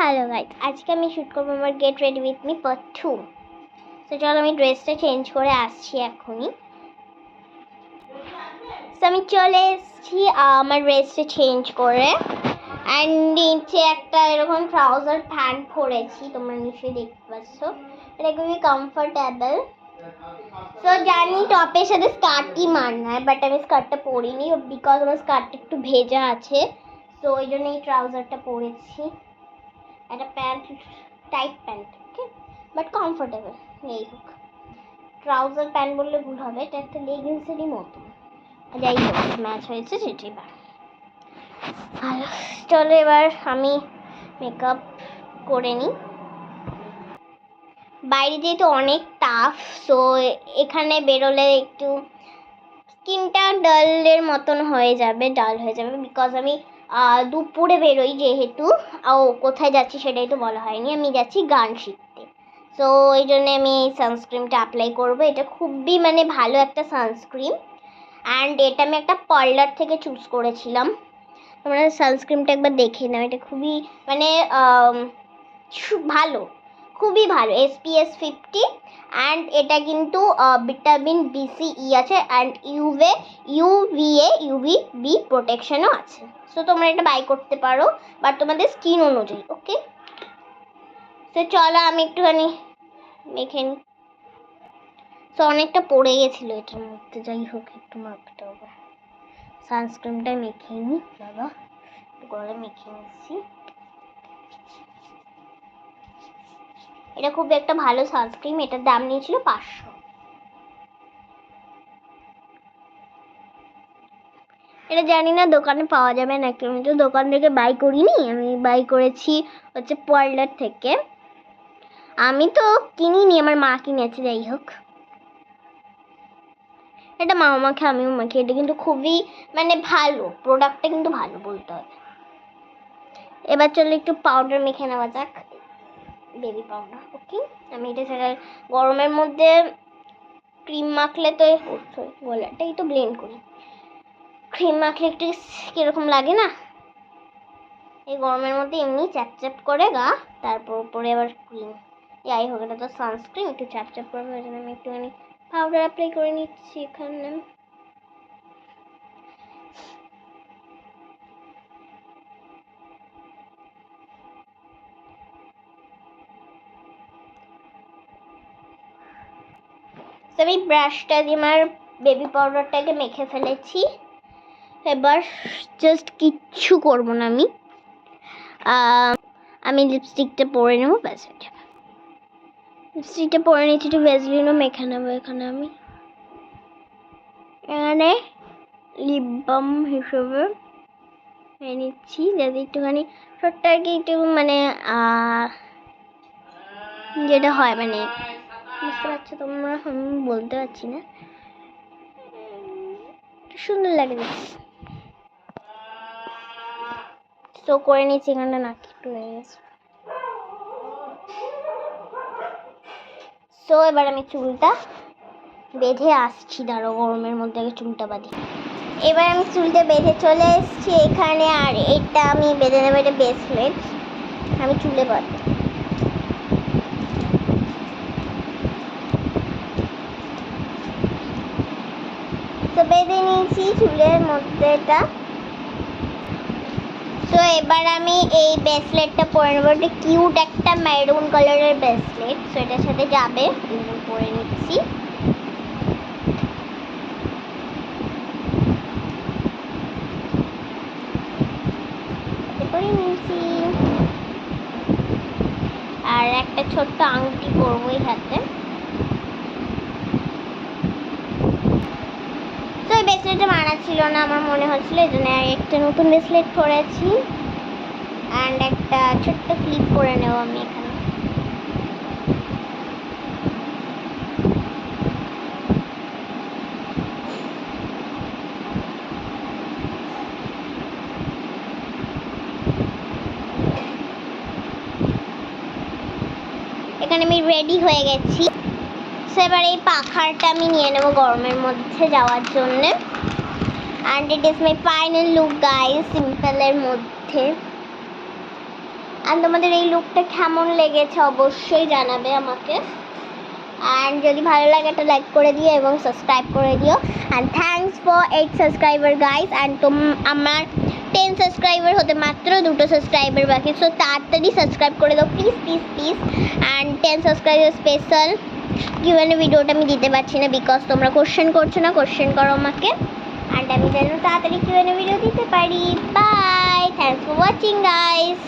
Hello guys, আজকে আমি shoot করবো আমার get ready with me part 2। তো চলো আমি ড্রেসটা চেঞ্জ করে আসছি এখনই। তো আমি চলে এসেছি আমার ড্রেসটা চেঞ্জ করে, অ্যান্ড নিচে একটা এরকম ট্রাউজার প্যান্ট পরেছি, তোমরা নিশ্চয়ই দেখতে পাচ্ছ। এটা খুবই কমফোর্টেবল। তো জানি টপের সাথে স্কার্টই মানায়, বাট আমি স্কার্টটা পরিনি বিকজ আমার স্কার্টটা একটু ভেজা আছে। তো ওই জন্য এই ট্রাউজারটা পরেছি। একটা pant, tight pant, okay, but comfortable. এই হোক, ট্রাউজার প্যান্ট বললে ভুল হবে, এটা একটা লেগিংসেরই মতো। যাই হোক, ম্যাচ হয়েছে সেটাই। ভালো, চলো এবার আমি মেকআপ করে নিই। বাইরে যেহেতু অনেক টাফ, সো এখানে বেরোলে একটু স্কিনটা ডালের মতন হয়ে যাবে, ডাল হয়ে যাবে, বিকজ আমি দুপুরে বেরোই যেহেতু। কোথায় যাচ্ছি সেটাই তো বলা হয়নি, আমি যাচ্ছি গান শিখতে। সো ওই জন্যে আমি এই সানস্ক্রিনটা অ্যাপ্লাই করবো। এটা খুবই ভালো একটা সানস্ক্রিন, অ্যান্ড এটা আমি একটা পার্লার থেকে চুজ করেছিলাম। তোমরা সানস্ক্রিনটা একবার দেখে নাও, এটা খুবই ভালো, খুবই ভালো। SPF 50, অ্যান্ড এটা কিন্তু ভিটামিন BCE আছে, অ্যান্ড UVB প্রোটেকশনও আছে। সো তোমরা এটা বাই করতে পারো, বাট তোমাদের স্কিন অনুযায়ী, ওকে। সো চলো আমি একটুখানি মেখে নিই। সো অনেকটা পড়ে গেছিলো এটার মধ্যে, যাই হোক একটু মাখতে হবে। সানস্ক্রিনটা মেখে নিই, বাবা গলে মেখে নিচ্ছি। এটা খুব একটা ভালো সানস্ক্রিন, এটার দাম নিয়েছিল 500। এটা জানি না দোকানে পাওয়া যাবে নাকি, আমি তো দোকান থেকে বাই করিনি, আমি বাই করেছি হচ্ছে পার্লার থেকে। আমি তো কিনিনি, আমার মা কিনেছে। যাই হোক, এটা মাও মাখে আমিও মাখি, এটা কিন্তু খুবই ভালো, প্রোডাক্টটা কিন্তু ভালো বলতে হবে। এবার চলো একটু পাউডার মেখে নেওয়া যাক, বেবি পাউডার, ওকে। আমি এটা সেটা গরমের মধ্যে ক্রিম মাখলে তো গলাটাই তো ব্লেন্ড করি, ক্রিম মাখলে একটু কিরকম লাগে না, এই গরমের মধ্যে এমনি চ্যাপচ্যাপ করে গা, তারপর উপরে আবার ক্রিম। যাই হোক, এটা তো সানস্ক্রিন, একটু চ্যাপচ্যাপ করবে, ওই জন্য আমি একটুখানি পাউডার অ্যাপ্লাই করে নিচ্ছি এখানে। আমি ব্রাশটা দিয়ে আমার বেবি পাউডারটাকে মেখে ফেলেছি। এবার জাস্ট কিচ্ছু করবো না, আমি লিপস্টিকটা পরে নেবো, ব্যাস। লিপস্টিকটা পরে নিচ্ছি, একটু ভ্যাসলিনও মেখে নেবো এখানে। আমি এখানে লিপ বাম হিসেবে নিচ্ছি, যাতে একটুখানি ছোট্ট আর কি, একটু যেটা হয় বুঝতে পারছো তোমরা, আমি বলতে পারছি না, সুন্দর লাগে দেখতে। তো করে নিচ্ছি, এখানটা নাকি একটু লেগে গেছে। তো এবার আমি চুলটা বেঁধে আসছি, দাঁড়ো গরমের মধ্যে আগে চুলটা বাঁধি। এবার আমি চুলটা বেঁধে চলে এসেছি এখানে, আর এটা আমি বেঁধে নেবো, এটা ব্রেসলেট আমি চুলে বাঁধবো। তো বেঁধে নিয়েছি চুলের মধ্যে এটা। তো এবার আমি এই ব্রেসলেটটা পরে নেবো, এটা কিউট একটা মেরুন কালারের ব্রেসলেট, তো এটার সাথে যাবে, পরে নিচ্ছি। আর একটা ছোট্ট আংটি করবো এই হাতে। তো এই ব্রেসলেটটা মানাচ্ছিল না, আমার মনে হচ্ছিল, এই জন্য একটা নতুন ব্রেসলেট পরেছি, অ্যান্ড একটা ছোট্ট ক্লিপ করে নেব আমি এখানে। এখানে আমি রেডি হয়ে গেছি। এবার এই পাখারটা আমি নিয়ে নেব গরমের মধ্যে যাওয়ার জন্য, and it is my final look guys, সিম্পলের মধ্যে। অ্যান্ড তোমাদের এই লুকটা কেমন লেগেছে অবশ্যই জানাবে আমাকে। অ্যান্ড যদি ভালো লাগে একটা লাইক করে দিও এবং সাবস্ক্রাইব করে দিও। And thanks for 8 subscriber guys. And আমার 10 সাবস্ক্রাইবার হতে মাত্র 2টো সাবস্ক্রাইবার বাকি, সো তাড়াতাড়ি সাবস্ক্রাইব করে দাও please please please. And 10 subscriber special Q and A ভিডিওটা আমি দিতে পারছি না বিকজ তোমরা কোশ্চেন করছো না, কোশ্চেন করো আমাকে। অ্যান্ড আমি যেন তাড়াতাড়ি কিউএনএ ভিডিও দিতে পারি। Bye, thanks for watching guys.